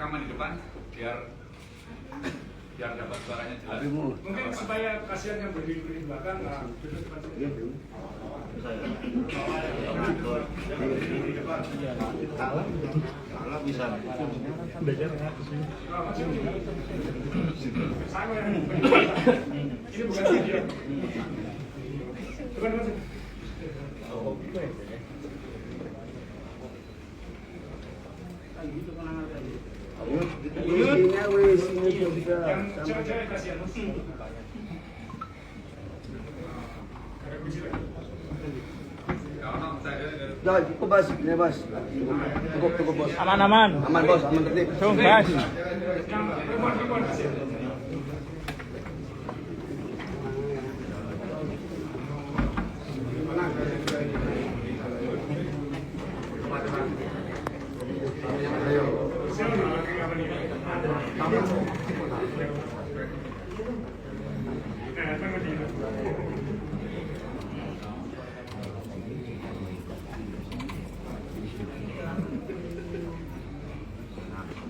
rekaman di depan biar dapat suaranya jelas. Mungkin supaya kasihan yang berdiri di belakang duduk depan sini. Kalau bisa. Sama yang ini bukan video. Bukan masuk. Yang cewek-cewek kasihan mas. Cukup bos, ini bos. Cukup bos. Aman-aman. Aman bos, aman tertib. Bas. Yang perempuan kasihan.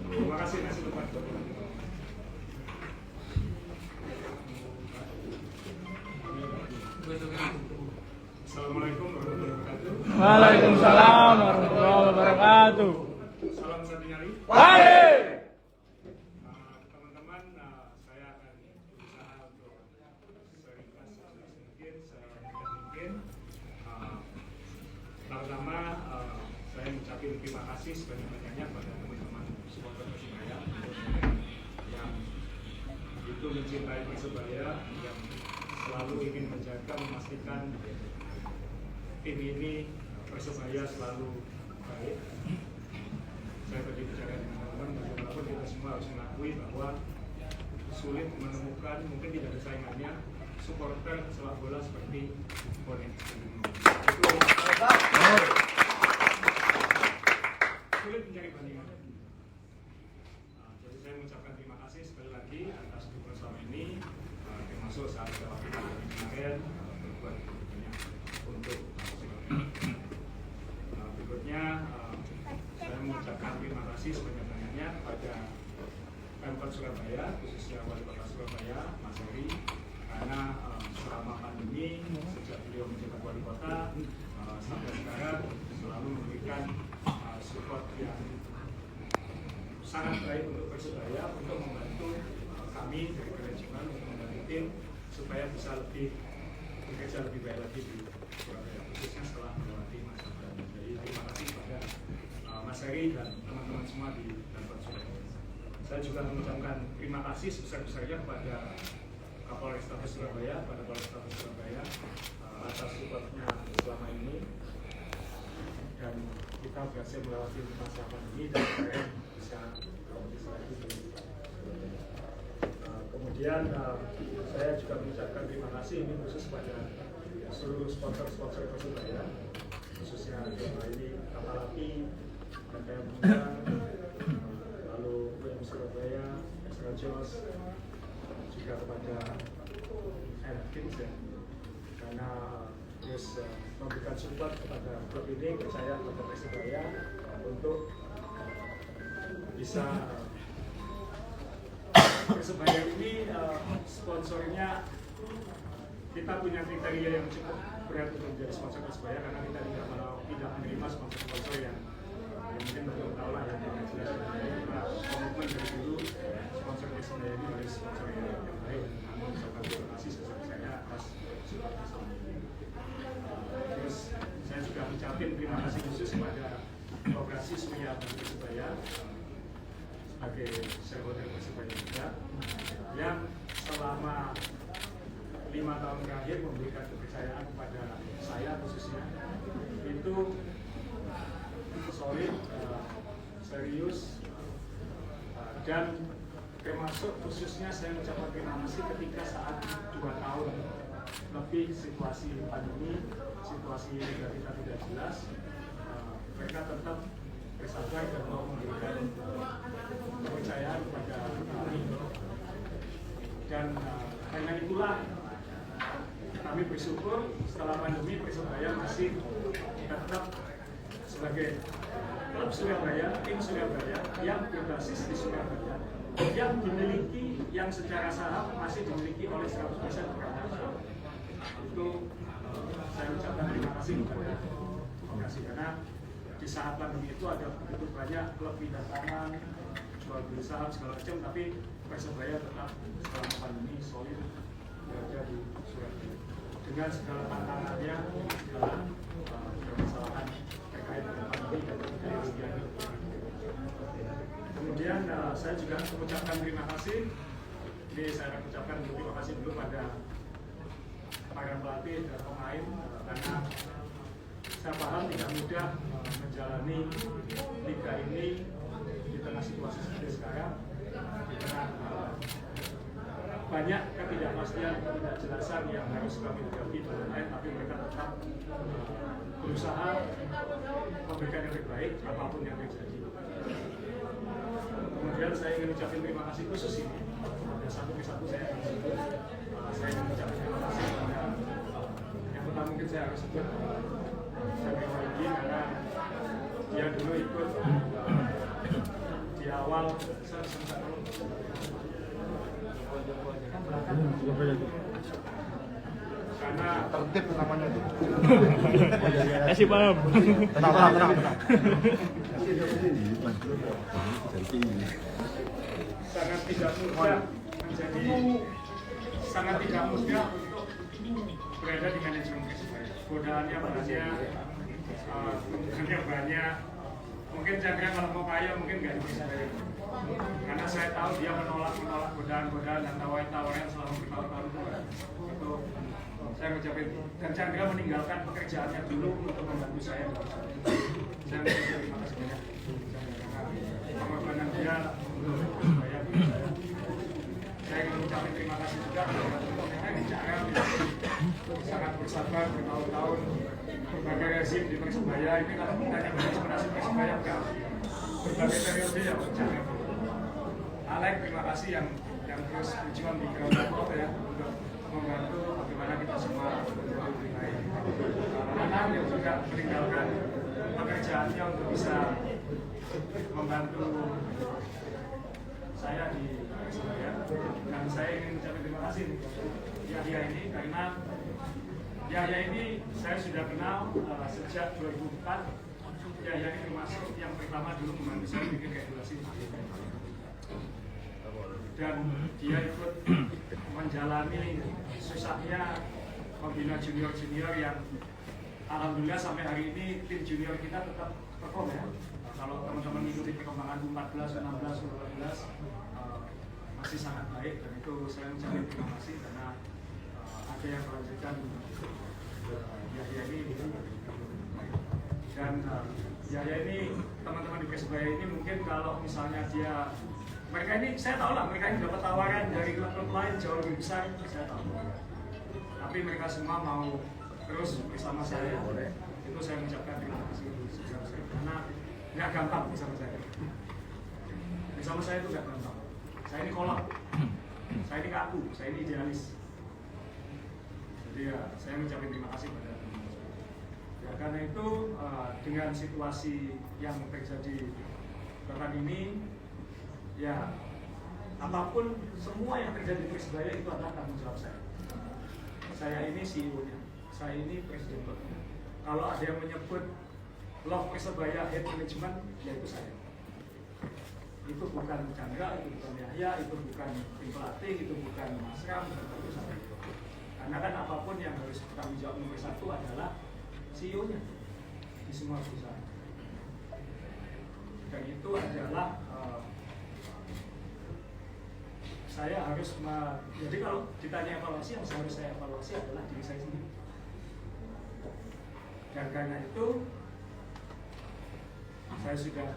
Terima kasih nasi depan. Assalamualaikum warahmatullahi wabarakatuh. Waalaikumsalam warahmatullahi wabarakatuh. Salam satu nyari. Wahai. Teman-teman, saya akan berusaha untuk seringkas mungkin, semudah mungkin. Pertama, saya mengucapkan terima kasih sebanyak-banyaknya pada teman-teman supporter Persebaya yang itu mencintai Persebaya, yang selalu ingin menjaga, memastikan tim ini Persebaya selalu baik. Saya tadi bicara dengan teman-teman, bagaimanapun kita semua harus mengakui bahwa sulit menemukan, mungkin tidak ada saingannya, supporter sepak bola seperti Bonek. Itu sulit mencari bandingan. Jadi saya mengucapkan terima kasih sekali lagi atas dukungan selama ini, termasuk saat waktu kemarin berbuat banyak untuk berikutnya. Saya mengucapkan terima kasih sebanyak-banyaknya kepada Pemkot Surabaya, khususnya Wali Kota Surabaya, Mas Heri, karena selama pandemi, sejak beliau menjabat Wali Kota sampai sekarang selalu memberikan support yang sangat baik untuk Persebaya, untuk membantu kami dari manajemen untuk membantu tim supaya bisa lebih bekerja lebih baik lagi di Surabaya, khususnya setelah melewati masa pandemi. Jadi terima kasih kepada Mas Heri dan teman-teman semua di Pemkot Surabaya. Saya juga mengucapkan terima kasih sebesar-besarnya kepada Kapolrestabes Surabaya, pada Polrestabes Surabaya atas supportnya selama ini, dan kita berhasil melewati masa pandemi dan sekarang bisa kompetisi lagi. Kemudian saya juga mengucapkan terima kasih ini khusus pada seluruh sponsor-sponsor Persebaya, khususnya dalam ini Kapal Api, KTM Muda, lalu UM Surabaya, Extra Jos, juga kepada Atkins ya, karena terus memberikan support kepada klub ini, percaya kepada Persebaya untuk bisa Persebaya ini sponsornya kita punya kriteria yang cukup berat untuk menjadi sponsor Persebaya, karena kita tidak menerima sponsor-sponsor yang mungkin belum tahu lah yang tidak jelas. Kita komitmen dari dulu sponsor Persebaya ini harus sponsor yang baik. Namun saya terima kasih sebesar-besarnya atas supportnya selama ini. Terus saya juga mengucapkan terima kasih khusus kepada Koperasi Surya Persebaya sebagai shareholder Persebaya juga, yang selama 5 tahun terakhir memberikan kepercayaan kepada saya khususnya, itu solid, serius, dan termasuk khususnya saya mengucapkan terima kasih ketika saat 2 tahun lebih situasi pandemi, situasi negara kita tidak jelas, mereka tetap bersabar dan mau memberikan kepercayaan kepada kami, dan karena itulah kami bersyukur setelah pandemi Persebaya masih tetap sebagai klub Surabaya, tim Surabaya yang berbasis di Surabaya, yang dimiliki, yang secara saham masih dimiliki oleh 100% pemegang saham. Itu saya ucapkan terima kasih kepada Komunikasi, karena di saat pandemi itu ada begitu banyak klub pindah tangan, jual beli saham segala macam, tapi Persebaya tetap selama pandemi solid berada di Surabaya dengan segala tantangannya, permasalahan terkait dengan pandemi dan kemudian. Kemudian saya juga mengucapkan terima kasih. Ini saya akan ucapkan terima kasih dulu pada para pelatih dan pemain, karena saya paham tidak mudah menjalani liga ini di tengah situasi seperti sekarang, di tengah banyak ketidakpastian, ketidakjelasan yang harus kami hadapi dan lain-lain, tapi mereka tetap berusaha memberikan yang terbaik apapun yang terjadi. Kemudian saya ingin ucapkan terima kasih khusus ini pada satu persatu saya akan sebut. Saya ingin ucapkan terima kasih kepada yang pertama mungkin saya harus sebut Chandra Walidi, karena dia dulu ikut di awal karena Tertib namanya itu. Kasih paham. Tenang. sangat tidak mudah untuk berada di manajemen Persebaya. Godaannya banyak. Mungkin Chandra kalau mau kaya mungkin nggak di Persebaya. Karena saya tahu dia menolak godaan-godaan dan tawaran selama bertahun-tahun itu. Saya mengucapkan, dan Chandra meninggalkan pekerjaannya dulu untuk membantu saya. Saya mengucapkan terima kasih banyak karena pengorbanan dia untuk Persebaya. Saya ingin mengucapkan terima kasih juga kepada Chandra sangat bersabar bertahun-tahun berbagai rezim di Persebaya. Ini kalau ditanya inspirasi Persebaya enggak, berbagai periode ya Chandra. Alek, terima kasih yang terus berjuang di ground ya untuk membantu bagaimana kita semua lebih baik. Anak yang juga meninggalkan pekerjaannya untuk bisa membantu saya di Persebaya. Dan saya ingin mengucapkan terima kasih Yahya ini, karena Yahya ini saya sudah kenal sejak 2004. Yahya ini termasuk yang pertama dulu membantu saya bikin regulasi, dan dia ikut menjalani susahnya membina junior yang alhamdulillah sampai hari ini tim junior kita tetap perform ya. Kalau teman-teman ikuti perkembangan 14, 16, 12 masih sangat baik, dan itu saya mengucapkan terima kasih karena ada yang melanjutkan Yahya ini. Dan Yahya ini, teman-teman di Persebaya ini mungkin kalau misalnya mereka ini, saya tahu lah mereka ini dapat tawaran dari klub lain jauh lebih besar, saya tahu. Tapi mereka semua mau terus bersama saya. Itu saya mengucapkan terima kasih sebesar-besarnya, karena nggak gampang bersama saya. Bersama saya itu nggak gampang. Saya ini kolot, saya ini kaku, saya ini idealis. Jadi ya, saya mengucapkan terima kasih pada teman-teman. Ya, karena itu dengan situasi yang terjadi bahkan ini, ya apapun semua yang terjadi di Persebaya itu adalah tanggung jawab saya. Saya ini CEO-nya, saya ini presiden klubnya. Kalau ada yang menyebut love Persebaya, hate management, ya itu saya. Itu bukan Chandra, itu bukan Yahya, itu bukan tim pelatih, itu bukan Mas Ram, itu saya. Karena kan apapun yang harus bertanggung jawab nomor satu adalah CEO-nya di semua perusahaan. Dan itu adalah saya harus jadi kalau ditanya evaluasi, yang harus saya evaluasi adalah diri saya sendiri. Dan karena itu saya sudah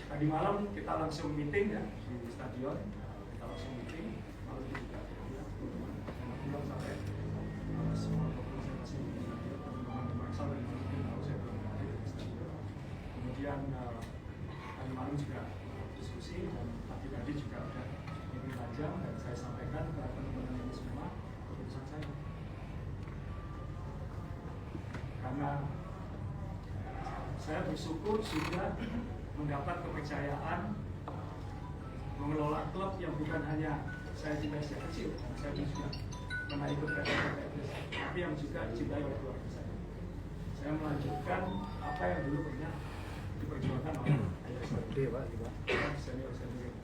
tadi malam kita langsung meeting ya di stadion, kita langsung meeting malam itu juga pulang sampai semua presentasi teman-teman Marsal dan tahu saya belum hadir di stadion. Kemudian tadi malam juga diskusi, dan tadi juga ada meeting panjang, dan saya sampaikan kepada teman-teman ini semua keputusan saya. Karena saya bersyukur sudah mendapat kepercayaan mengelola klub yang bukan hanya saya cintai sejak kecil, saya juga pernah ikut PSS, tapi yang juga dicintai oleh keluarga saya. Saya melanjutkan apa yang dulu pernah diperjuangkan oleh ayah saya, senior.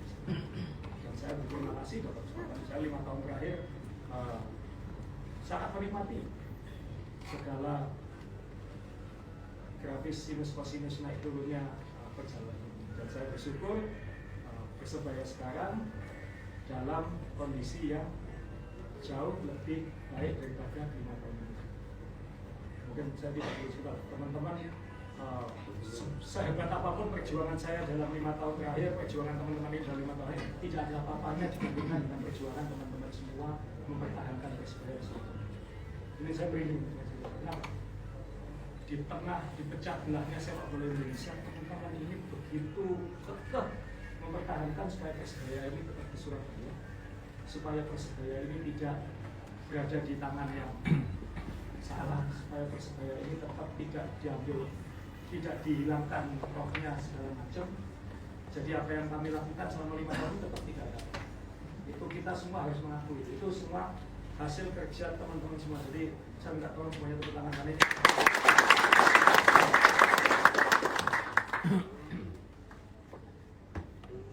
Dan saya berterima kasih Bapak Suparman. Saya 5 tahun terakhir sangat menikmati segala grafis sinus kosinus naik turunnya perjalanan. Dan saya bersyukur Persebaya sekarang dalam kondisi yang jauh lebih baik daripada 5 tahun ini. Mungkin saya tidak perlu cerita, teman-teman, sehebat apapun perjuangan saya dalam 5 tahun terakhir, perjuangan teman-teman ini dalam 5 tahun terakhir, tidak ada apa-apanya dibandingkan dengan perjuangan teman-teman semua mempertahankan Persebaya. Ini saya merinding. Kenapa? Di tengah dipecah belahnya sepak bola Indonesia, teman-teman ini begitu kekeh mempertahankan supaya Persebaya ini tetap di Surabaya, supaya Persebaya ini tidak berada di tangan yang salah, supaya Persebaya ini tetap tidak diambil, tidak dihilangkan rohnya segala macam. Jadi apa yang kami lakukan selama 5 tahun tetap tidak ada. Itu kita semua harus mengakui. Itu semua hasil kerja teman-teman semua. Jadi saya minta tolong semuanya tepuk tangan kali ini.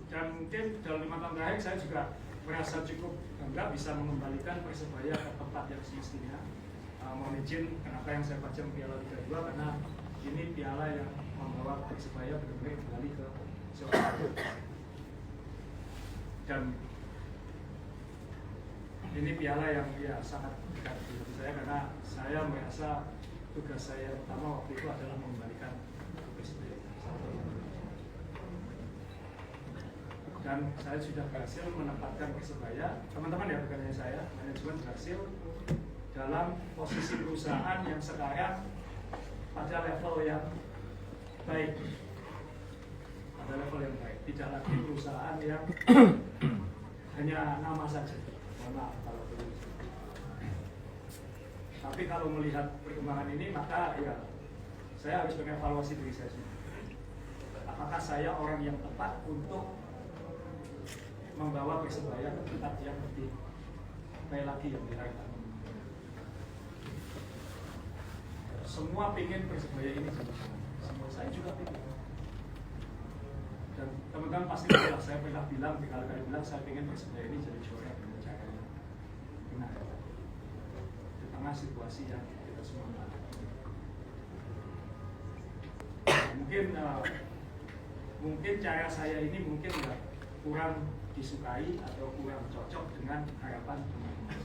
Dan mungkin dalam 5 tahun terakhir saya juga merasa cukup bangga bisa mengembalikan Persebaya ke tempat yang semestinya. Mohon izin kenapa yang saya pajang Piala Liga 2, karena ini piala yang membawa Persebaya benar-benar kembali ke Surabaya. Dan ini piala yang ya sangat dekat di hati saya, karena saya merasa tugas saya pertama waktu itu adalah mengembalikan Persebaya. Dan saya sudah berhasil menempatkan Persebaya, teman-teman ya, bukan hanya saya, manajemen berhasil dalam posisi perusahaan yang sekarang pada level yang baik, tidak lagi perusahaan yang hanya nama saja. Mohon maaf kalau perlu. Tapi kalau melihat perkembangan ini, maka ya saya harus mengevaluasi diri saya sendiri. Apakah saya orang yang tepat untuk membawa Persebaya ke tempat yang lebih baik lagi yang diharapkan? Semua pingin Persebaya ini jadi juara. Semua, saya juga pingin. Dan teman-teman pasti tahu, saya pernah bilang, berkali-kali bilang, saya pingin Persebaya ini jadi juara dengan cara yang benar. Di tengah situasi yang kita semua tahu. Mungkin cara saya ini mungkin ya kurang disukai atau kurang cocok dengan harapan teman-teman.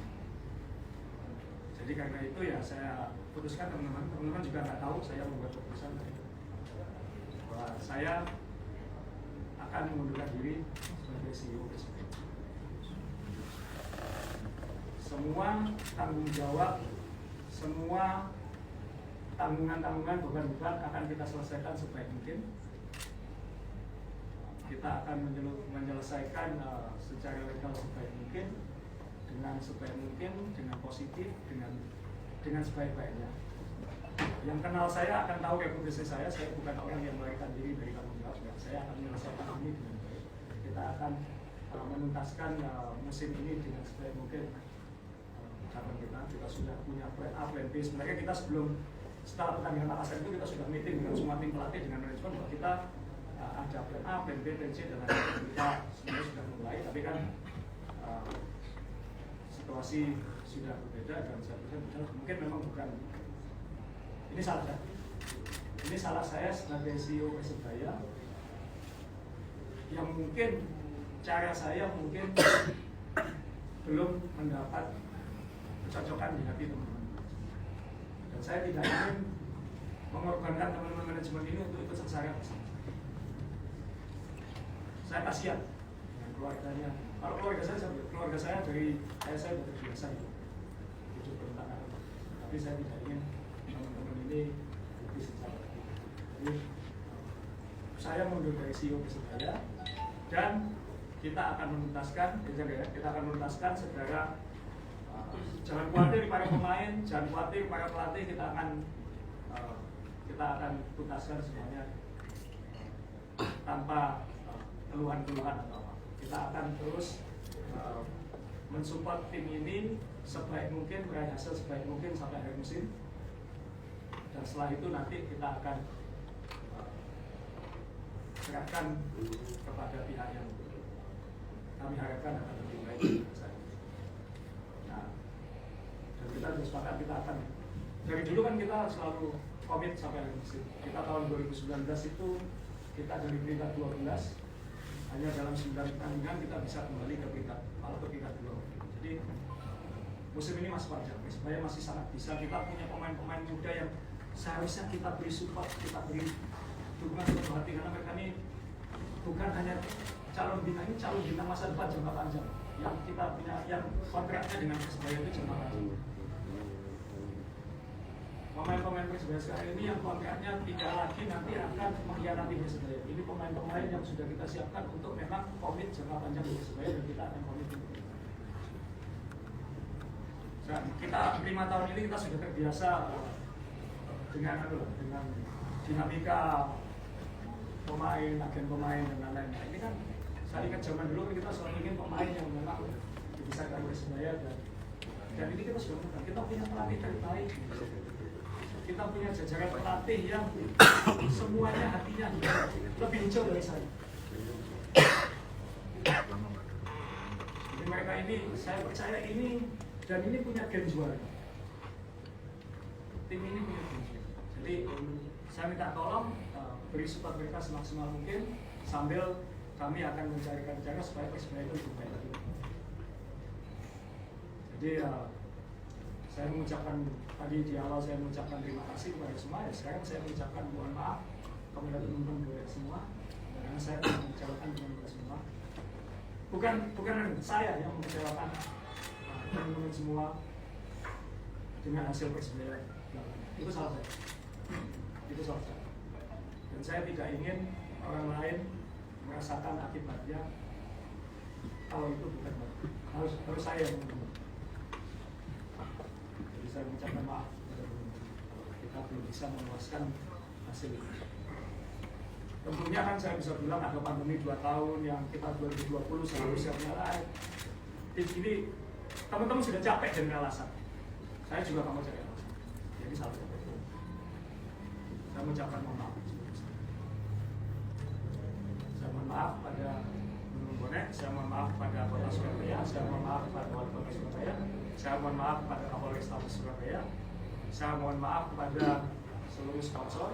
Jadi karena itu ya saya putuskan, teman-teman juga nggak tahu saya membuat keputusan bahwa saya akan mengundurkan diri sebagai CEO Persebaya. Semua tanggung jawab, semua tanggungan-tanggungan, beban-beban akan kita selesaikan sebaik mungkin. Kita akan menyelesaikan secara legal sebaik mungkin, dengan sebaik mungkin, dengan positif, dengan sebaik-baiknya. Yang kenal saya akan tahu reputasi saya bukan orang yang melarikan diri dari tanggung jawab. Saya akan menyelesaikan ini dengan baik. Kita akan menuntaskan musim ini dengan sebaik mungkin. Cabang kita sudah punya plan A, plan B. Sebenarnya kita setelah pertandingan Makassar itu kita sudah meeting dengan semua tim pelatih, dengan manajemen, bahwa kita ada plan A, plan B, plan C, dan lain-lain. Kita sebenarnya sudah mulai, tapi kan situasi sudah berbeda, dan saya pikir mungkin memang bukan ini salah saya. Ini salah saya sebagai CEO Persebaya, yang mungkin cara saya mungkin belum mendapat kecocokan di hati teman-teman. Dan saya tidak ingin mengorbankan teman-teman manajemen ini untuk ikut sengsara bersama. Saya kasihan dengan keluarganya. Kalau keluarga saya dari ayah saya sudah terbiasa hidup berantakan. Tapi saya tidak ingin teman-teman ini lebih sengsara. Jadi saya mundur dari CEO Persebaya, dan kita akan menuntaskan segera. Jangan khawatir para pemain, jangan khawatir para pelatih, kita akan kita akan tuntaskan semuanya tanpa keluhan-keluhan atau apa. Kita akan terus mensupport tim ini sebaik mungkin, meraih hasil sebaik mungkin sampai akhir musim. Dan setelah itu nanti kita akan serahkan kepada pihak yang kami harapkan akan lebih baik. Nah, dan kita sudah sepakat kita akan, dari dulu kan kita selalu komit sampai akhir musim. Kita tahun 2019 itu kita dari peringkat 12, hanya dalam 9 pertandingan kita bisa kembali ke peringkat 2. Jadi musim ini masih panjang, sebenarnya masih sangat bisa. Kita punya pemain-pemain muda yang seharusnya kita beri support, kita beri dukungan sepenuh hati, karena mereka ini bukan hanya calon bintang, ini calon bintang masa depan jangka panjang yang kita punya, yang kontraknya dengan Persebaya itu jangka panjang. Pemain-pemain Persebaya sekarang ini yang kontraknya tidak lagi nanti akan mengkhianati Persebaya. Ini pemain-pemain yang sudah kita siapkan untuk memang komit jangka panjang di Persebaya, dan kita akan komit itu. Nah, kita 5 tahun ini kita sudah terbiasa dengan dinamika pemain, agen pemain dan lain-lain. Nah, ini kan saya ingat zaman dulu kita selalu ingin pemain yang memang bisa dari Persebaya, dan ini kita sudah bukan. Kita punya pelatih terbaik. Kita punya jajaran pelatih yang semuanya hatinya lebih hijau dari saya. Jadi mereka ini, saya percaya ini, dan ini punya gen juara. Tim ini punya gen juara. Jadi saya minta tolong beri support mereka semaksimal mungkin, sambil kami akan mencarikan cara supaya Persebaya itu lebih baik lagi. Jadi saya mengucapkan, tadi di awal saya mengucapkan terima kasih kepada semua, ya sekarang saya mengucapkan mohon maaf kepada teman-teman semua, karena saya mengecewakan teman-teman semua. Bukan saya yang mengecewakan teman-teman semua dengan hasil Persebaya. Itu salah saya. Itu salah saya. Dan saya tidak ingin orang lain merasakan akibatnya kalau itu bukan harus saya yang menanggung. Jadi saya mengucapkan maaf kalau kita belum bisa memuaskan hasil itu. Tentunya kan saya bisa bilang ada pandemi 2 tahun yang kita 2020 seharusnya menyalahi. Ini teman-teman sudah capek dengan alasan. Saya juga nggak mau cari alasan. Jadi salah saya. Saya mengucapkan mohon maaf. Saya mohon maaf pada Gunung Bonek, saya mohon maaf pada Kota Surabaya, saya mohon maaf pada Wali Kota Surabaya, saya mohon maaf pada Kapolres Surabaya, saya mohon maaf pada seluruh sponsor,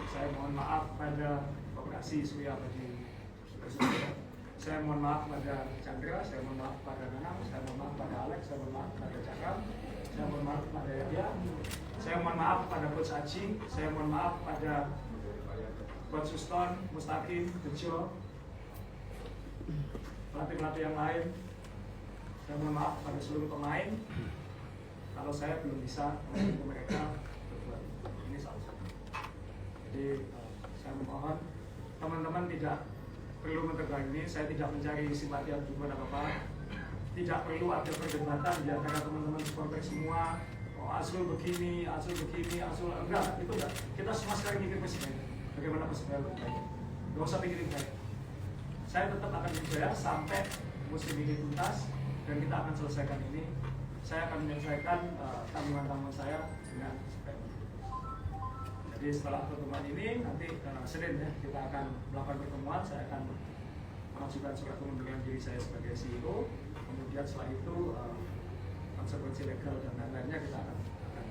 saya mohon maaf pada Koperasi Surya Abadi Surabaya, saya mohon maaf pada Chandra, saya mohon maaf pada Nanang, saya mohon maaf pada Alex, saya mohon maaf pada Cakram, saya mohon maaf pada Yahya, saya mohon maaf pada Coach Aji, saya mohon maaf pada Coach Suston, Mustaqim, Bejo, pelatih-pelatih yang lain. Saya mohon maaf pada seluruh pemain kalau saya belum bisa membantu mereka berbuat. Ini salah satu. Jadi saya mohon teman-teman tidak perlu mentegang ini. Saya tidak mencari simpati atau dukungan apa-apa. Tidak perlu ada perdebatan di antara teman-teman supporter semua. Oh, Azrul begini, Azrul enggak, itu enggak. Kita semua sekarang mikir Persebaya. Bagaimana Persebaya lebih baik. Nggak usah pikirin baik. Saya tetap akan berjaya sampai musim ini tuntas, dan kita akan selesaikan ini. Saya akan menyelesaikan tanggungan-tanggungan saya dengan sebaik. Jadi setelah pertemuan ini, nanti Senin ya, kita akan melakukan pertemuan. Saya akan mengajukan surat pengunduran diri saya sebagai CEO. Kemudian setelah itu konsekuensi legal dan lain-lainnya kita akan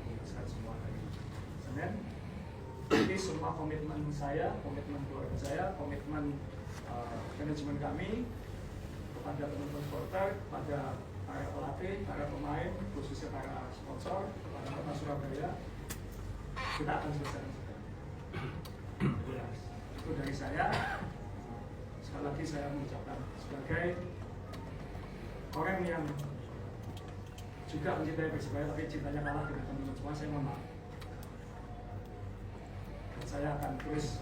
putuskan semua hari Senin. Jadi semua komitmen saya, komitmen keluarga saya, komitmen manajemen kami kepada teman-teman supporter, kepada para pelatih, para pemain, khususnya para sponsor, para Kota Surabaya, kita akan selesaikan sekarang. Ya, itu dari saya. Sekali lagi saya mengucapkan sebagai orang yang juga mencintai Persebaya tapi cintanya kalah dengan teman-teman semua, saya mohon maaf. Dan saya akan terus,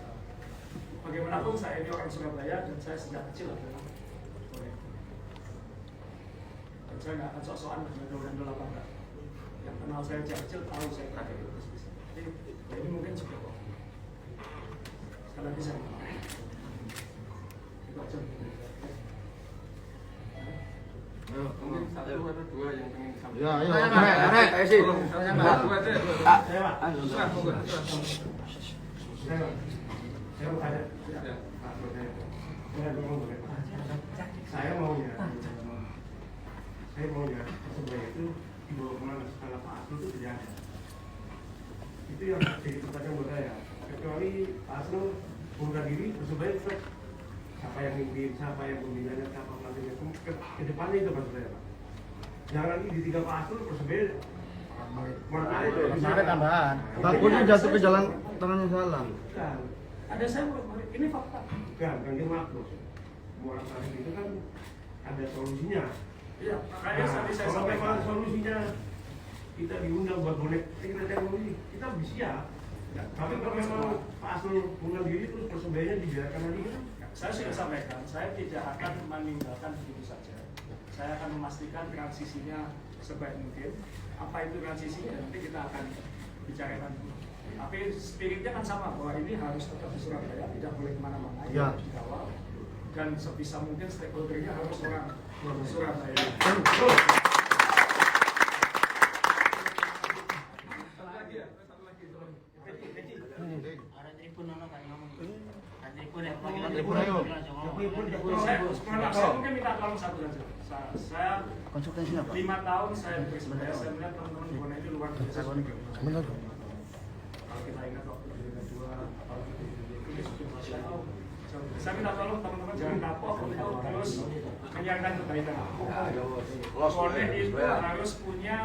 bagaimanapun saya ini orang Surabaya dan saya sejak kecil adalah Bonek. Dan saya nggak akan sok-sokan dengan handle apa enggak. Yang kenal saya sejak kecil tahu saya terakhir itu. Jadi ini mungkin juga kok. Sekali lagi saya itu aja. Mungkin satu atau dua yang pengen disampaikan. Ya, ayo. Arek, ayo sih. Saya mau tanya. Saya maunya Persebaya itu dibawa kemana setelah Pak Asrul itu tidak ada. Itu yang jadi pertanyaan buat saya. Kecuali Pak Asrul mengundurkan diri, Persebaya tetap siapa yang mimpin, siapa yang pembinanya, siapa pelatihnya, ke depannya itu Persebaya Pak. Jangan lagi ditinggal Pak Asrul, Persebaya Ada tambahan. Takutnya jatuh ke jalan tangannya salah. Bukan. Ada saya ini fakta. Bukan dia makhluk. Orang tadi itu kan ada solusinya. Iya, makanya tadi saya sampaikan solusinya. Kita diundang buat bonek teknologi, kita bisa ya. Tapi kalau memang Pak Asrul bunuh diri terus Persebayanya dibiarkan lagi kan? Saya sudah sampaikan, saya tidak akan meninggalkan begitu saja. Saya akan memastikan transisinya sebaik mungkin. Apa itu transisinya nanti kita akan bicarakan. Tapi spiritnya kan sama, bahwa ini harus tetap di Surabaya, tidak boleh kemana-mana, ya. Harus dikawal. Dan sebisa mungkin stakeholdernya harus orang Surabaya. Saya mungkin minta tolong satu saja. Saya Konsultasi apa? 5 tahun saya di Persebaya, saya melihat teman-teman bonek ini luar biasa. Kalau kita ingat waktu di Liga 2, kalau itu nasional, saya minta tolong teman-teman jangan kapok untuk terus menyiarkan kebaikan. Bonek itu harus punya,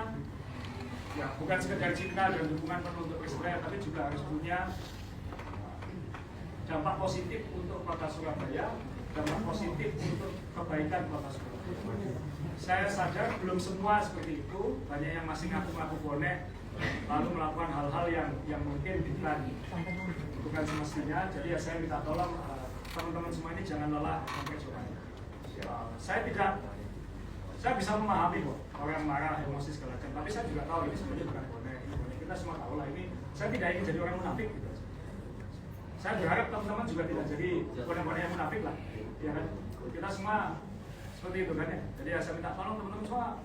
ya bukan sekedar cinta dan dukungan penuh untuk Persebaya, tapi juga harus punya dampak positif untuk kota Surabaya, dampak positif untuk kebaikan kota Surabaya. Saya sadar belum semua seperti itu, banyak yang masih ngaku-ngaku bonek, lalu melakukan hal-hal yang mungkin bukan semestinya. Jadi ya saya minta tolong teman-teman semua ini jangan lelah sampai Surabaya. Saya bisa memahami kok orang marah, emosi segala macam, tapi saya juga tahu ini sebenarnya bukan bonek. Kita semua tahu lah ini. Saya tidak ingin jadi orang munafik gitu. Saya berharap teman-teman juga tidak jadi bonek-bonek yang munafik lah, ya kan? Kita semua seperti itu kan ya. Jadi ya saya minta tolong teman-teman semua,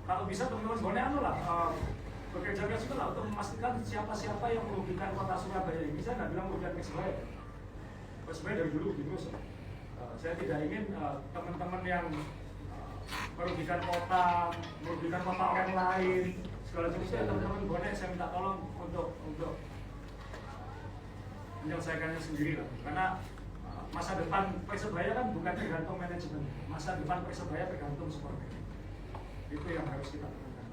kalau bisa teman-teman bonek bekerja keras juga lah untuk memastikan siapa-siapa yang merugikan kota Surabaya ini. Saya nggak bilang merugikan Persebaya. Persebaya dari dulu begitu. Saya tidak ingin teman-teman yang merugikan kota orang lain segala macam. Teman-teman bonek saya minta tolong untuk menyelesaikannya sendiri lah. Karena masa depan Persebaya kan bukan tergantung manajemen. Masa depan Persebaya tergantung supporter. Itu yang harus kita lakukan.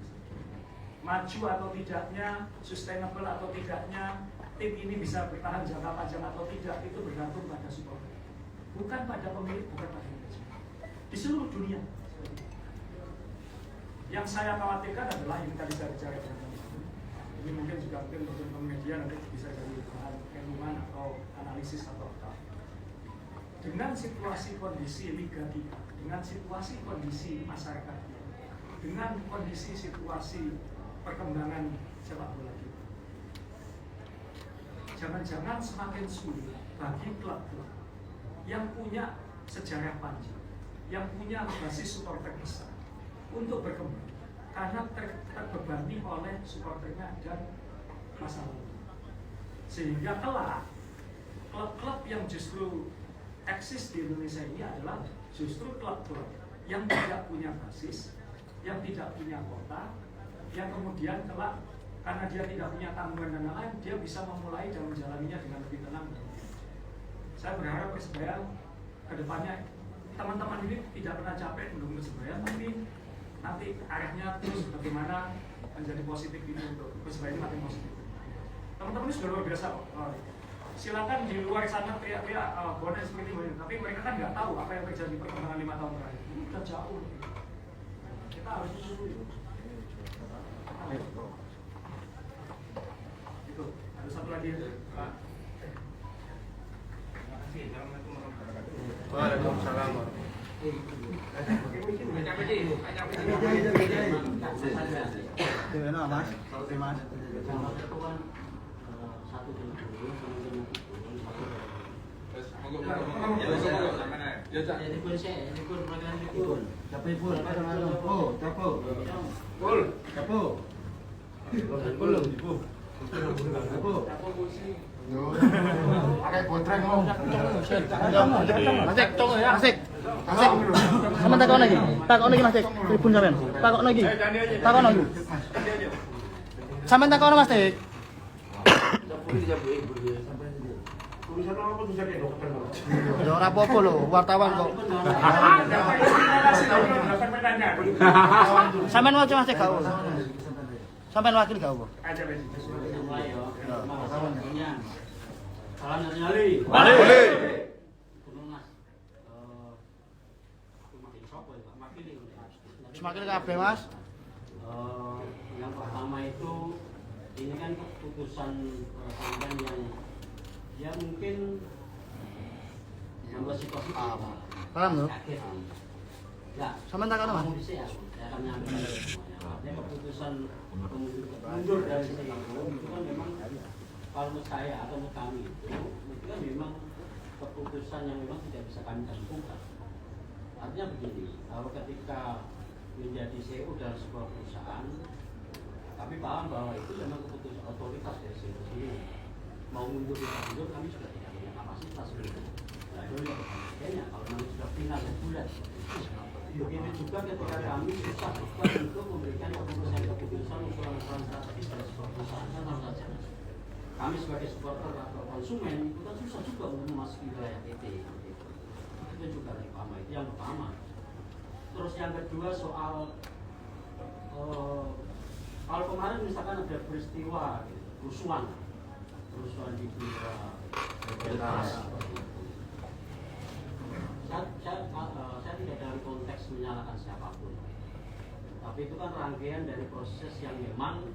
Maju atau tidaknya, sustainable atau tidaknya, tim ini bisa bertahan jangka panjang atau tidak, itu bergantung pada supporter. Bukan pada pemilik, bukan pada manajemen. Di seluruh dunia. Yang saya khawatirkan adalah yang tadi saya bicarakan. Ini mungkin juga teman-teman media nanti bisa jadi bahan renungan atau analisis atau apa. Dengan situasi kondisi Liga 3, dengan situasi kondisi masyarakat kita, dengan kondisi situasi perkembangan sepak bola kita, jangan-jangan semakin sulit bagi klub-klub yang punya sejarah panjang, yang punya basis supporter besar untuk berkembang karena terbebani oleh supporternya dan masa lalu. Sehingga kelak klub-klub yang justru eksis di Indonesia ini adalah justru klub-klub yang tidak punya basis, yang tidak punya kota, yang kemudian kelak karena dia tidak punya tanggungan dan lain-lain, dia bisa memulai dan menjalaninya dengan lebih tenang. Saya berharap Persebaya ke depannya teman-teman ini tidak pernah capek mendukung Persebaya, tapi nanti arahnya terus bagaimana menjadi positif ini untuk Persebaya ini makin positif. Teman-teman ini sudah luar biasa kok. Silakan di luar sana teriak-teriak bonek seperti ini, tapi mereka kan nggak tahu apa yang terjadi perkembangan 5 tahun terakhir. Ini udah jauh. Kita harus dulu itu. Itu ada satu lagi Pak. Terima kasih. Assalamualaikum warahmatullahi wabarakatuh. Waalaikumsalam. Mas. Ya, Cak. Capek pun, apa sama lu? Oh, capek. Pul. Capek. Pakai kontreng mau. Masik, masik. Sama takon lagi. Takon lagi Mas Dik. Pripun sampean? Takon lagi. Takon lagi. Sampean takon Mas Dik. Ya ora apa-apa lho, wartawan kok. Sampean wae Mas Dik gak apa. Sampean wakil gak apa. Salam nyali. Balik. Semakin kabeh Mas. Yang pertama itu ini kan keputusan sampean yang mungkin membuat situasi Paham lho? kaget. Ya, Sampean takon Mas. saya akan nyampaikan semuanya. Ini keputusan mundur dari sini itu kan memang kalau menurut saya atau menurut kami itu kan memang keputusan yang memang tidak bisa kami tentukan. Artinya begini, bahwa ketika menjadi CEO dalam sebuah perusahaan, kami paham bahwa itu memang keputusan otoritas dari CEO sendiri. Mau mundur tidak mundur, kami sudah tidak punya kapasitas untuk sebagainya. Kalau memang sudah final sebulan, begitu juga ketika kami susah untuk memberikan keputusan usulan strategis pada sebuah perusahaan, kan saja. Kami sebagai supporter atau konsumen itu kan susah juga untuk memasuki wilayah PT. Itu juga pertama, itu yang pertama. Terus yang kedua soal kalau kemarin misalkan ada peristiwa kerusuhan di Beltas. Saya tidak dalam konteks menyalahkan siapapun, tapi itu kan rangkaian dari proses yang memang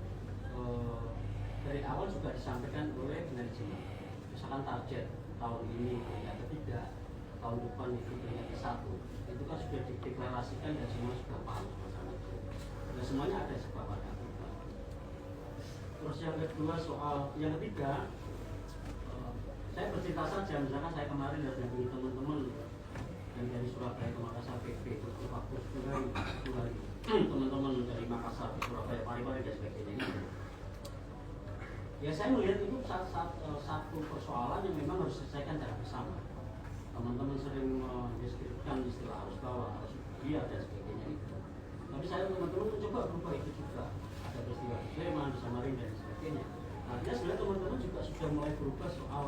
dari awal juga disampaikan oleh manajemen. Misalkan target tahun ini peringkat ketiga, tahun depan itu peringkat ke-1, itu kan sudah dideklarasikan dan semua sudah paham bersama itu. Dan semuanya ada sebab ada. Terus yang kedua soal yang ketiga, saya bercerita saja, misalkan saya kemarin dari teman-teman yang dari Surabaya ke Makassar PP itu waktu 2 hari teman-teman dari Makassar ke Surabaya pari-pari dan sebagainya. Ya saya melihat itu satu persoalan yang memang harus diselesaikan secara bersama. Teman-teman sering mendeskripsikan istilah harus bawa, harus dia dan sebagainya itu. Tapi saya teman-teman mencoba berubah itu juga. Ada peristiwa di Sleman, di Samarinda dan sebagainya. Artinya sebenarnya teman-teman juga sudah mulai berubah soal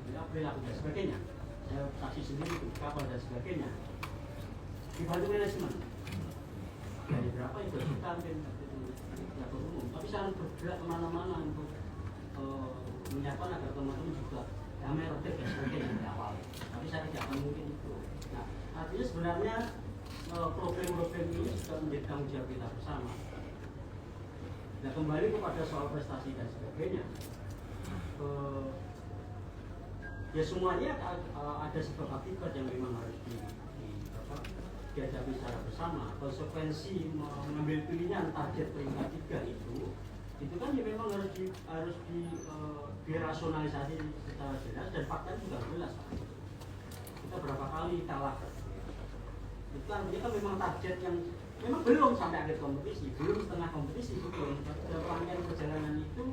perilaku dan sebagainya. Saya saksi sendiri itu kapal dan sebagainya. Dibantu manajemen. Dari berapa itu kita hampir umum. Tapi saya harus bergerak kemana-mana untuk menyiapkan agar teman-teman juga damai redek dan sebagainya dari awal. Tapi saya tidak akan mungkin itu. Nah, artinya sebenarnya problem-problem ini juga menjadi tanggung jawab kita bersama. Nah, kembali kepada soal prestasi dan sebagainya. Ya semuanya ada sebab akibat yang memang harus dihadapi secara bersama. Konsekuensi mengambil pilihan target peringkat 3 itu kan ya memang harus dirasionalisasi secara jelas dan fakta juga jelas. Kita berapa kali kalah. Itu artinya kan memang target yang memang belum sampai akhir kompetisi, belum setengah kompetisi, belum dalam rangkaian perjalanan itu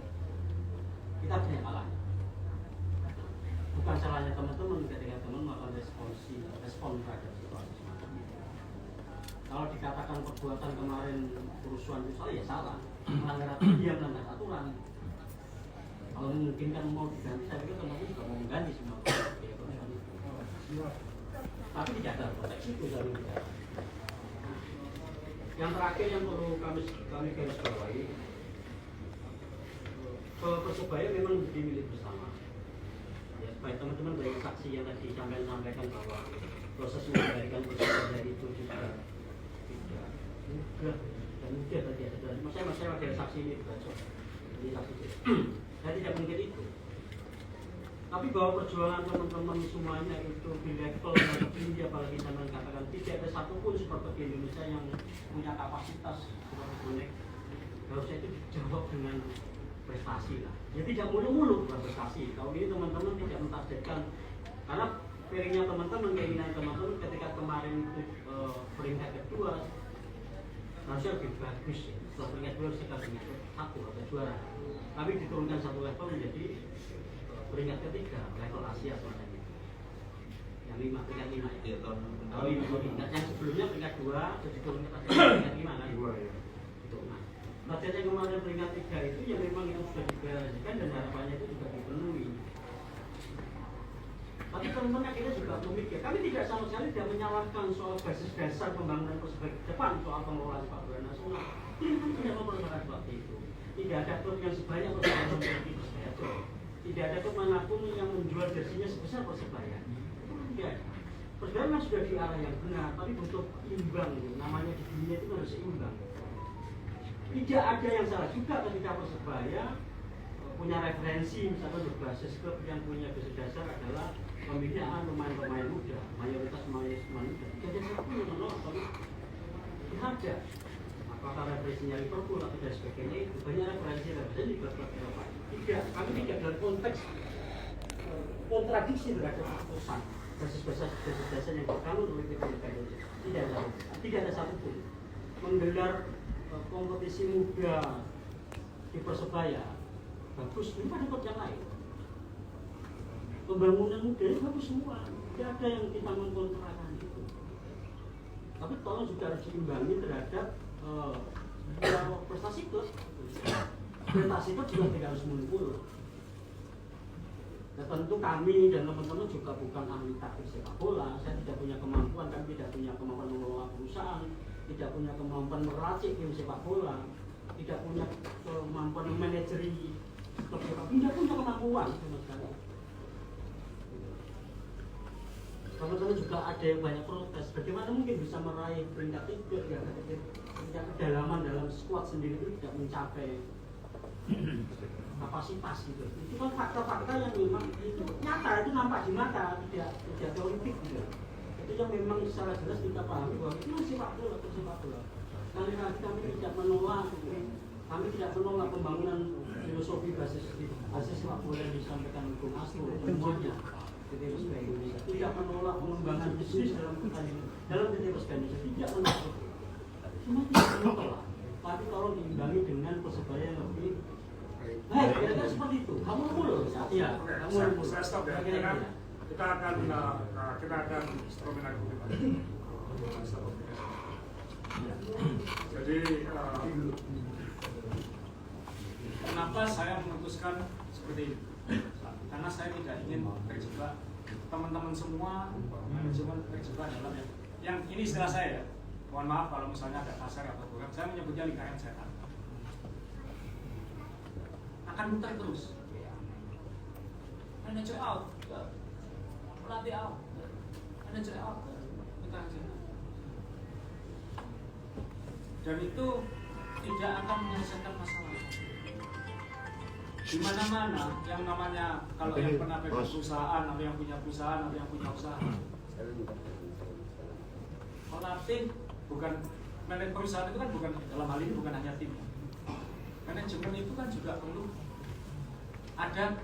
kita banyak kalah. Bukan salahnya teman-teman ketika teman melakukan respon terhadap situasi semacam itu. Kalau dikatakan perbuatan kemarin kerusuhan itu salah, ya salah. Melanggar aturan, dia melanggar aturan. Kalau memungkinkan mau diganti, saya pikir teman-teman juga mau mengganti semua kerusuhan itu. Tapi tidak ada konteks itu selalu tidak. Yang terakhir yang perlu kami garis bawahi, Persebaya memang menjadi milik bersama. Ya, baik teman-teman dari saksi yang tadi sampaikan bahwa proses mengendalikan Persebaya itu juga tidak mudah dan mudah tadi ada. Saya ada saksi ini juga, ini saksi. Saya tidak mungkin itu. Tapi bahwa perjuangan teman-teman semuanya itu di level yang tertinggi, apalagi saya mengatakan tidak ada satupun supporter di Indonesia yang punya kapasitas seperti bonek. Harusnya itu dijawab dengan prestasi lah. Ya tidak mulu-mulu bukan prestasi. Kalau ini teman-teman tidak mentargetkan, karena piringnya teman-teman, keinginan teman-teman ketika kemarin itu peringkat kedua harusnya lebih bagus ya. Setelah peringkat kedua harusnya peringkat satu atau juara. Tapi diturunkan satu level menjadi peringkat ketiga, level Asia sebenarnya. Yang peringkat 5 ya. Yang sebelumnya peringkat 2, jadi turunkan peringkat 5 kan? 2 ya. Target yang kemarin peringkat 3 itu yang memang itu sudah direalisasikan dan harapannya itu juga dipenuhi. Tapi teman-teman akhirnya juga memikir, kami tidak sama sekali tidak menyalahkan soal basis dasar pembangunan Persebaya ke depan, soal pengelolaan sepak bola nasional. Kita tidak mempersoalkan seperti itu. Tidak ada klub yang sebanyak Persebaya memiliki Persebaya. Tidak ada klub manapun yang menjual jersinya sebesar Persebaya. Tidak. Persebaya memang sudah di arah yang benar, tapi butuh imbang. Namanya di dunia itu harus seimbang. Tidak ada yang salah juga ketika Persebaya punya referensi, misalnya berbasis klub yang punya basis dasar adalah pembinaan pemain-pemain muda, mayoritas pemain muda. Tidak ada satu yang menolak, tapi tidak ada. Apakah referensinya Liverpool atau dan sebagainya itu banyak referensi di klub-klub Eropa. Tidak, kami tidak dalam konteks kontradiksi terhadap keputusan basis dasar yang dibangun oleh Indonesia. Tidak ada satupun menggelar kompetisi muda di Persebaya bagus, ini pada klub yang lain. Pembangunan muda ini bagus semua, tidak ada yang kita mengkontrakan itu. Tapi tolong juga harus diimbangi terhadap prestasi klub. Prestasi klub juga tidak harus muluk-muluk. Ya, tentu kami dan teman-teman juga bukan ahli taktik sepak bola. Saya tidak punya kemampuan, kami tidak punya kemampuan mengelola perusahaan, tidak punya kemampuan meracik tim sepak bola, tidak punya kemampuan memanajeri klub sepak bola, tidak punya kemampuan sama sekali. Teman-teman juga ada yang banyak protes, bagaimana mungkin bisa meraih peringkat 3 ya, ketika kedalaman dalam skuad sendiri itu tidak mencapai kapasitas gitu. Itu kan fakta-fakta yang memang itu nyata, itu nampak di mata, tidak teoritik gitu. Itu yang memang secara jelas kita pahami bahwa itu sepak bola, sepak bola. Kali-kali kami tidak menolak pembangunan filosofi basis sepak bola yang disampaikan Bung Asro semuanya. Tidak menolak pengembangan bisnis dalam pertandingan dalam Persebaya Indonesia, tidak menolak. Semua tidak menolak. Tapi tolong diimbangi dengan Persebaya yang lebih baik. Kira-kira seperti itu. Kamu mulu, ya. Saya stop ya. Kita akan instrumen argumentasi. Jadi kenapa saya memutuskan seperti ini? Karena saya tidak ingin terjebak, teman-teman semua manajemen terjebak dalam yang ini istilah saya ya. Mohon maaf kalau misalnya ada kasar atau kurang, saya menyebutnya lingkaran setan. Akan muter terus. Manajer out, pelatih out, manajer out, lingkaran setan. Dan itu tidak akan menyelesaikan masalah. Di mana-mana yang namanya kalau yang pernah pegang perusahaan atau yang punya perusahaan atau yang punya usaha, pelatih bukan manajemen perusahaan itu kan bukan dalam hal ini bukan hanya tim. Manajemen itu kan juga perlu ada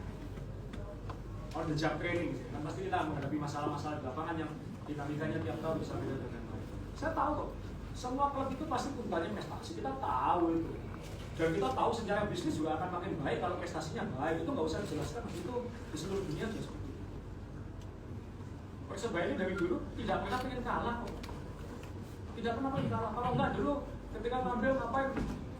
on the job training. Kan pasti kita menghadapi masalah-masalah di lapangan yang dinamikanya tiap tahun bisa beda dengan lain. Saya tahu kok, semua klub itu pasti puntanya prestasi, kita tahu itu. Dan kita tahu secara bisnis juga akan makin baik kalau prestasinya baik. Itu nggak usah dijelaskan, itu di seluruh dunia juga seperti itu. Persebaya ini dari dulu tidak pernah pengen kalah kok. Tidak pernah pengen kalah. Kalau enggak dulu ketika ngambil ngapain?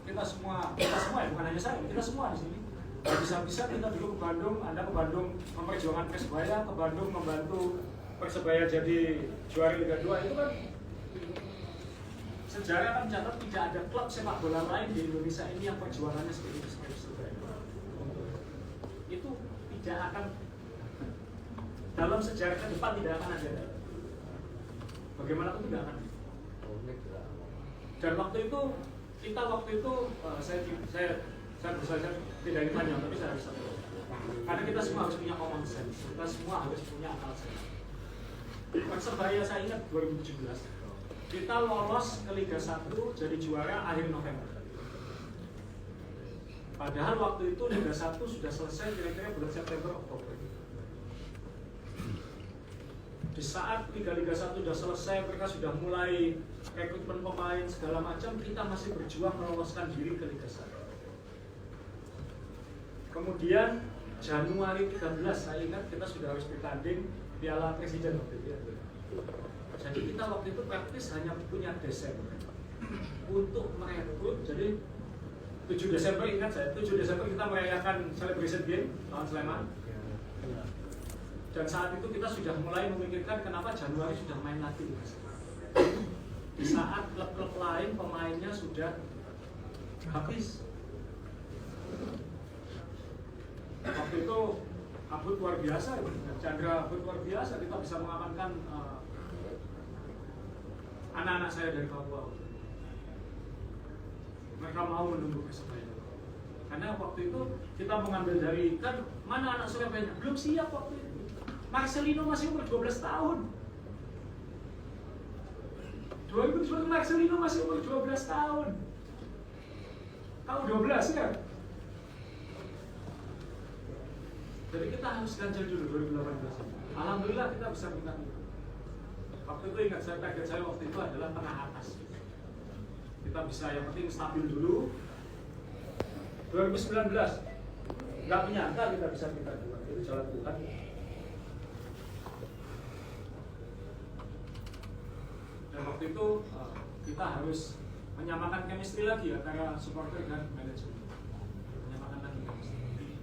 Kita semua ya, bukan hanya saya, kita semua di sini. Bisa-bisa kita dulu ke Bandung, Anda ke Bandung memperjuangkan Persebaya, ke Bandung membantu Persebaya jadi juara Liga 2 itu kan sejarah akan mencatat tidak ada klub sepak bola lain di Indonesia ini yang perjuangannya seperti itu Persebaya. Itu tidak akan dalam sejarah ke depan tidak akan ada. Bagaimanapun tidak akan. Dan waktu itu saya berusaha tidak ingin panjang tapi saya harus satu. Karena kita semua harus punya common sense, kita semua harus punya akal sehat. Persebaya saya ingat 2017. Kita lolos ke Liga 1 jadi juara akhir November. Padahal waktu itu Liga 1 sudah selesai kira-kira bulan September Oktober. Di saat Liga 1 sudah selesai, mereka sudah mulai rekrutmen pemain segala macam, kita masih berjuang meloloskan diri ke Liga 1. Kemudian Januari 13 saya ingat kita sudah harus bertanding Piala Presiden waktu itu. Jadi kita waktu itu praktis hanya punya Desember untuk merekrut. Jadi 7 Desember ingat saya, 7 Desember kita merayakan celebration game lawan Sleman. Dan saat itu kita sudah mulai memikirkan kenapa Januari sudah main lagi. Di saat klub-klub lain pemainnya sudah habis. Waktu itu Abud luar biasa, Chandra Abud luar biasa, kita bisa mengamankan anak-anak saya dari Papua. Mereka mau menunggu Persebaya. Karena waktu itu kita mengambil dari, kan mana anak Surabaya belum siap waktu itu. Marcelino masih umur 12 tahun. 2007 Marcelino masih umur 12 tahun. Tahu 12 kan? Jadi kita harus ganjil dulu 2018. Alhamdulillah kita bisa minta itu. Waktu itu ingat saya, target saya waktu itu adalah tengah atas. Kita bisa yang penting stabil dulu. 2019 nggak menyangka kita bisa minta dua, itu jalan Tuhan. Dan waktu itu kita harus menyamakan chemistry lagi antara supporter dan manajemen. Menyamakan lagi chemistry.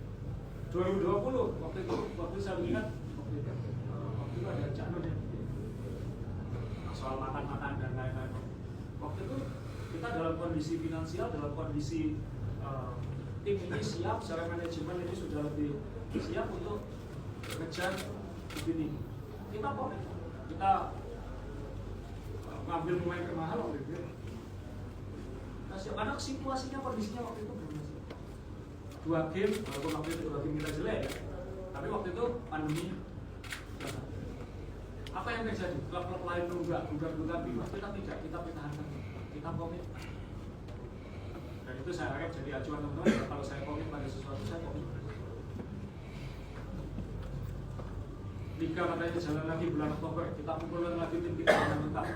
2020 waktu itu saya ingat waktu itu ada Cak Nur ya. Soal makan-makan dan lain-lain. Waktu itu kita dalam kondisi finansial, dalam kondisi tim ini siap, secara manajemen ini sudah lebih siap untuk mengejar begini. Kita kok kita ngambil pemain termahal waktu itu. Nah, karena situasinya, kondisinya waktu itu belum siap. 2 game, walaupun waktu itu 2 game kita jelek ya, tapi waktu itu pandemi. Apa yang terjadi? Klub-klub lain nunggak, kita tidak, kita pertahankan, kita komit. Dan itu saya harap jadi acuan teman-teman. Kalau saya komit pada sesuatu, saya komit. Liga katanya jalan lagi bulan Oktober, kita kumpulkan lagi tim kita yang mentak.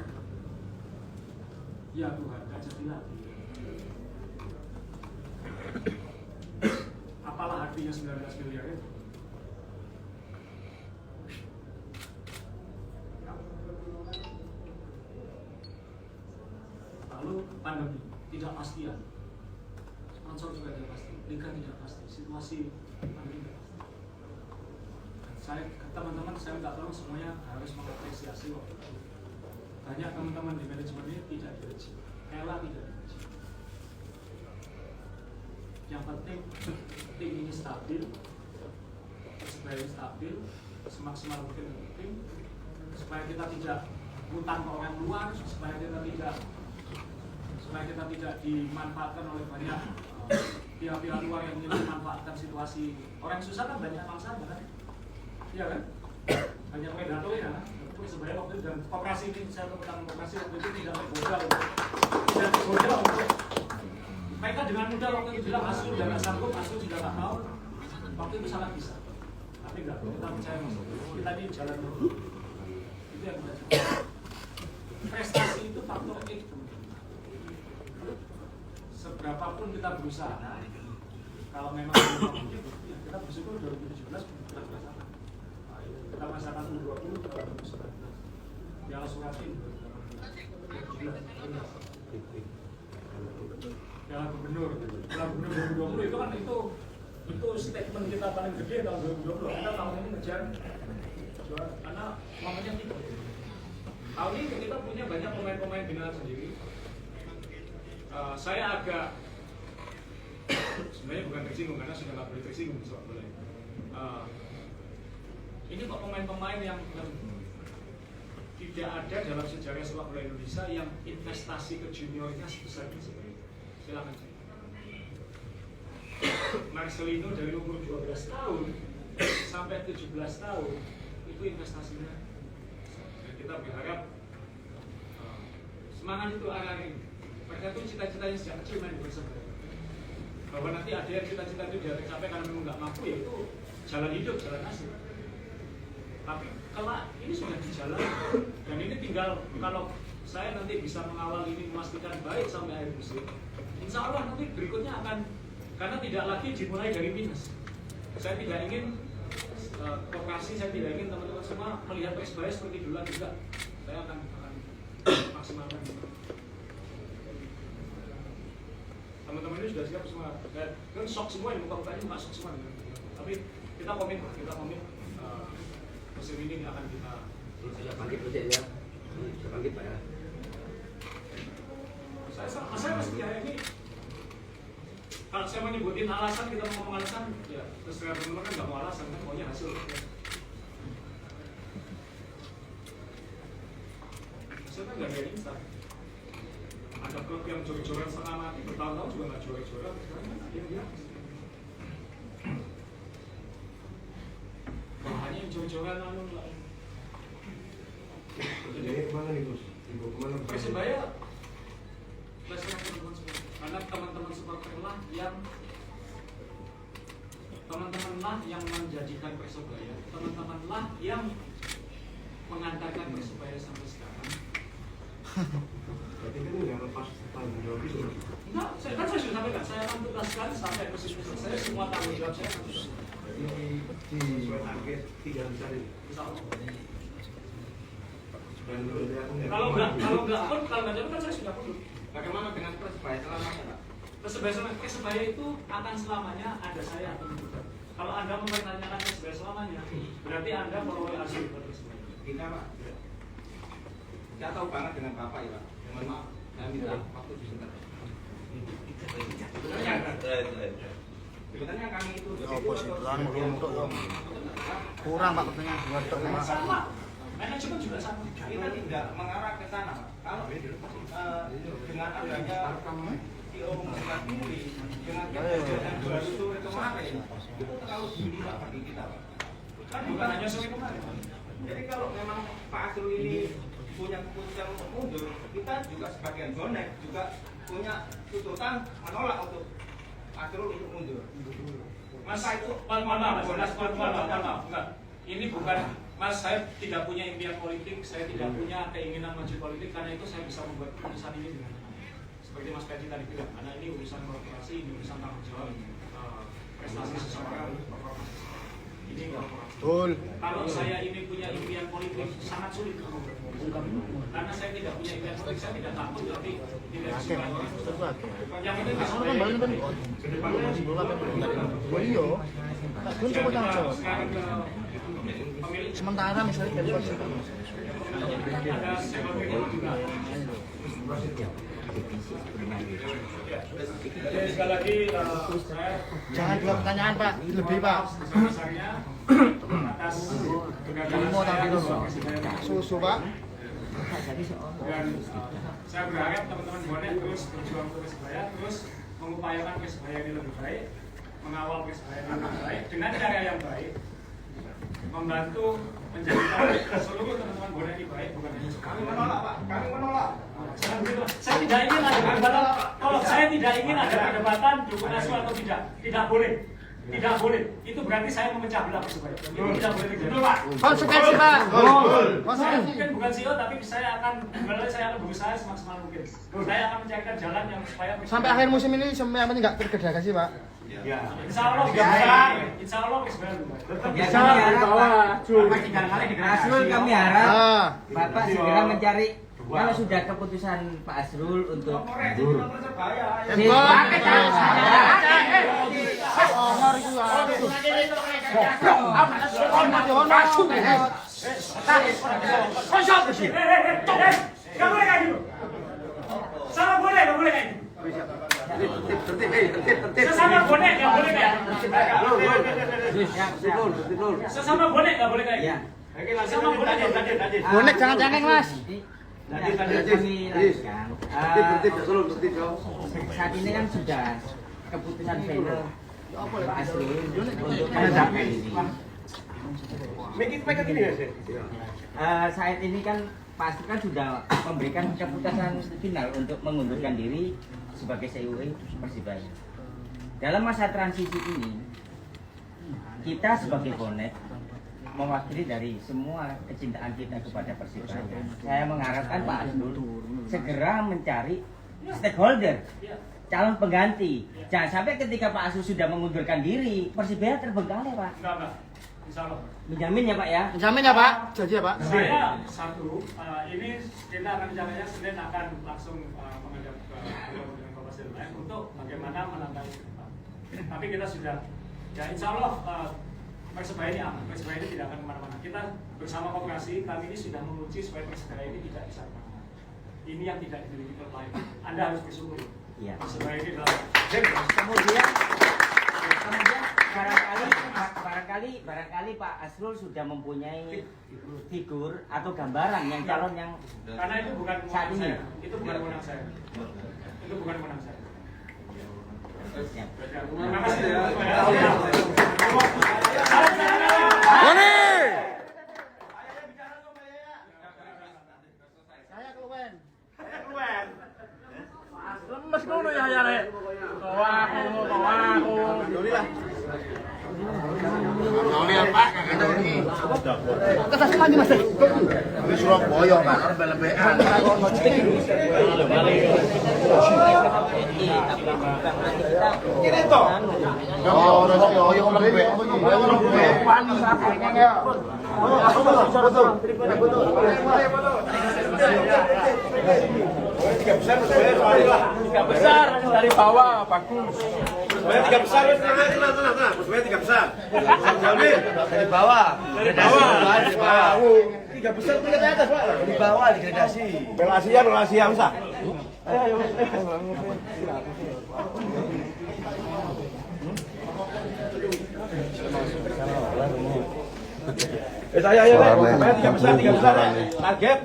Ya Tuhan, gak jadi lagi. Apalah artinya 19 miliar itu? Lalu pandemi, tidak pastian. Sponsor juga tidak pasti, liga tidak pasti, situasi pandemi tidak pasti. Saya, teman-teman, saya minta tolong semuanya harus mengapresiasi waktu itu. Banyak teman-teman di manajemen ini tidak digaji, Ella tidak digaji. Yang penting tim ini stabil, Persebaya ini stabil, semaksimal mungkin tim, supaya kita tidak hutang ke orang luar, supaya kita tidak dimanfaatkan oleh banyak pihak-pihak luar yang ingin memanfaatkan situasi. Orang susah kan banyak mangsanya kan? Iya kan? Banyak predatornya kan? Persebaya waktu itu, dan koperasi ini, saya tentang koperasi waktu itu tidak tergoda untuk mereka dengan mudah waktu itu bilang Asu sudah nggak sanggup, Asu sudah nggak mau. Waktu itu sangat bisa, tapi enggak, kita percaya Mas. Kita ini jalan dulu. Itu yang kita coba. Prestasi itu faktor X. Seberapapun kita berusaha, kalau memang kita bersyukur 2017 kita merasakan 2020, kita 2019 Piala Suratin Piala Gubernur 2020 itu kan itu statement kita paling gede tahun 2020. Kita tahun ini ngejar juara karena momennya gitu. Tahun ini kita punya banyak pemain-pemain binaan sendiri. Saya agak sebenarnya bukan tersinggung karena sudah nggak boleh tersinggung soal bola. Ini kok pemain-pemain yang tidak ada dalam sejarah sepak bola Indonesia yang investasi ke juniornya sebesar ini. Silakan. Marcelino dari umur 12 tahun sampai 17 tahun itu investasinya. Dan kita berharap semangat itu arah ini. Mereka itu cita-citanya sejak kecil main di Persebaya. bahwa nanti ada yang cita-cita itu dia tercapai karena memang nggak mampu, ya itu jalan hidup, jalan nasib. Tapi kalau ini sudah di jalan, dan ini tinggal kalau saya nanti bisa mengawal ini, memastikan baik sampai akhir musim, insya Allah nanti berikutnya akan, karena tidak lagi dimulai dari minus. Saya tidak ingin koperasi, saya tidak ingin teman-teman semua melihat Persebaya seperti dulu juga. Saya akan maksimalkan itu. Teman-teman ini sudah siap semua. Kan shock semua, yang muka-mukanya nggak shock semua. Tapi kita komit musim ini akan kita Sudah bangkit Pak ya. Sudah bangkit Pak ya. Saya mesti ya ini. Kalau saya menyebutin alasan, kita mau ngomong alasan, ya terus teman-teman kan nggak mau alasan, kan maunya hasil. Hasil kan nggak ada instan. Ada klub yang jor-joran setengah mati, bertahun-tahun juga nggak juara-juara. Hanya yang jor-joran anu lah. Jadi kemana nih Gus? Ibu kemana? Persebaya, teman-teman semua. Karena teman-teman supporter lah yang menjadikan Persebaya, teman-teman lah yang mengantarkan Persebaya sampai sekarang. Berarti kan nggak lepas tanggung jawab itu. Enggak, saya sudah sampaikan, saya akan tugaskan sampai musim selesai semua tanggung jawab saya akan tugaskan. Sesuai target 3 besar ini. Insya Allah. Kalau nggak jadi kan saya sudah mundur. Bagaimana dengan Persebaya selamanya, Pak? Persebaya itu akan selamanya ada saya atau tidak. Kalau Anda mempertanyakan Persebaya selamanya, berarti Anda follow asli Persebaya. Kita, Pak. Saya tahu banget dengan Bapak ya, Pak. Mohon maaf, saya minta waktu sebentar. Sebenarnya kami itu Kurang Pak pertanyaan. Sama. Manajemen juga sama. kita tidak mengarah ke sana, Pak. Kalau dengan adanya CEO mengundurkan diri, dengan kejadian 2 sore kemarin, itu terlalu dini Pak bagi kita, Pak. Kan bukan hanya sore kemarin. Jadi kalau memang Pak Asrul ini punya keputusan untuk mundur, kita juga sebagian bonek juga punya tuntutan menolak untuk Asrul untuk mundur. Masa itu maaf. Enggak. Ini bukan Mas, saya tidak punya impian politik, saya tidak punya keinginan maju politik, karena itu saya bisa membuat keputusan ini dengan seperti Mas Pedi tadi bilang, karena ini urusan korporasi, ini urusan tanggung jawab prestasi seseorang, ini korporasi. Kalau saya ini punya impian politik sangat sulit, karena saya tidak punya impian politik, saya tidak takut tapi tidak disukai. Yang penting sekarang ke pemilik. Sementara misalnya dari ada juga. Jadi sekali lagi saya jangan dua pertanyaan Pak, lebih Pak. sebesarnya atas kegagalan saya Susu Pak. dan saya berharap teman-teman bonek terus berjuang untuk Persebaya, terus mengupayakan Persebaya ini lebih baik, mengawal Persebaya ini lebih baik dengan cara yang baik, membantu menjadikan seluruh teman-teman bonek ini baik, bukan hanya Kami menolak, Pak. Kami menolak. Jangan begitu. Saya tidak ingin ada perdebatan. Kalau saya tidak ingin ada perdebatan dukung Asu atau tidak boleh. Tidak boleh. Itu berarti saya memecah belah Persebaya. Itu tidak boleh terjadi. Pak. Konsekuensi Pak. Saya mungkin bukan CEO, tapi saya akan berusaha semaksimal mungkin. Saya akan mencarikan jalan yang supaya Sampai akhir musim ini semuanya nggak tergedagasi Pak. Insya Allah bisa. Insya Allah Persebaya. Bisa Asrul kami harap Bapak segera mencari kalau sudah keputusan Pak Asrul untuk mundur. Nggak boleh kayak gitu. Sama boleh, nggak boleh kayak gitu. Sesama bonek nggak boleh kayak sesama bonek nggak boleh kayak sesama bonek nggak boleh. Bonek jangan cengeng Mas. Kami lanjutkan. Saat ini kan sudah keputusan final Pak Asrul untuk mengundurkan diri. Saat ini kan Pak Asrul kan sudah memberikan keputusan final untuk mengundurkan diri sebagai CEO Persibaya. dalam masa transisi ini kita sebagai bonek mewakili dari semua kecintaan kita kepada Persibaya. Saya mengharapkan Pak Asrul segera mencari stakeholder, calon pengganti. Jangan sampai ketika Pak Asrul sudah mengundurkan diri, Persibaya terbengkalai, Pak. Enggak. Insya Allah. Menjamin ya Pak ya? Jamin ya Pak? Janji ya Pak? Saya ini kita akan rencananya Senin akan langsung menghadap ke dengan Bapak Sirlain untuk bagaimana menangani ke depan. Tapi kita sudah, ya insya Allah Persebaya ini aman, Persebaya ini tidak akan kemana-mana. Kita bersama koperasi, kami ini sudah menguji supaya Persebaya ini tidak bisa kemana-mana. Ini yang tidak dimiliki klub lain. Anda harus bersyukur. Iya. Persebaya ini adalah Kemudian barangkali Pak Asrul sudah mempunyai figur atau gambaran yang calon yang karena itu bukan saat wewenang ini. saya. Itu bukan wewenang saya. Itu bukan wewenang saya. Siap. Terima kasih. Boni! Saya keluwen. Lemes ngono ya ya rek. Bawa aku. Doli lah. Doli apa? Kakak Doli. Ketas lagi Mas. Di Surabaya Pak, arep lebekan. Kira itu. Oh, Surabaya lebek. Panis ya. Tiga besar dari bawah bagus. Tiga besar, tenang. Persebaya tiga besar. Dari bawah. Dari bawah. Tiga besar tuh ke atas Pak. Di bawah degradasi. Relasi yang sah. Saya tiga besar. Target.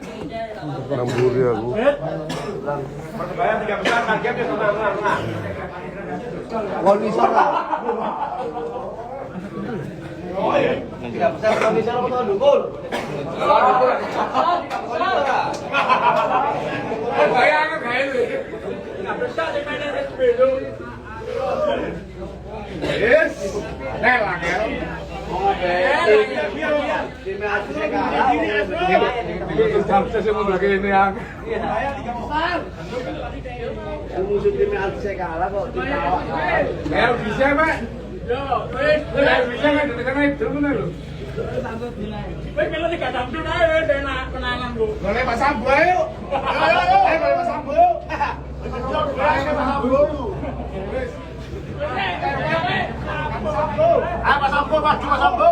Namburi aku. Persebaya tiga besar, targetnya tenang. Gol bisa lah. Tiga besar, kalau bisa lo mau dukul. Bayangkan kayak itu. Tiga besar di mana itu? Yes. Lelang ya. Musuh timnya anti saya kalah kok. Bisa Pak. Bisa Pak, karena itu benar loh. Baik kalau dikatakan ayo enak penangan Bu. Boleh Pak Sambo yuk. Ayo. Boleh Pak Sambo yuk. Pak Sambo maju Pak Sambo.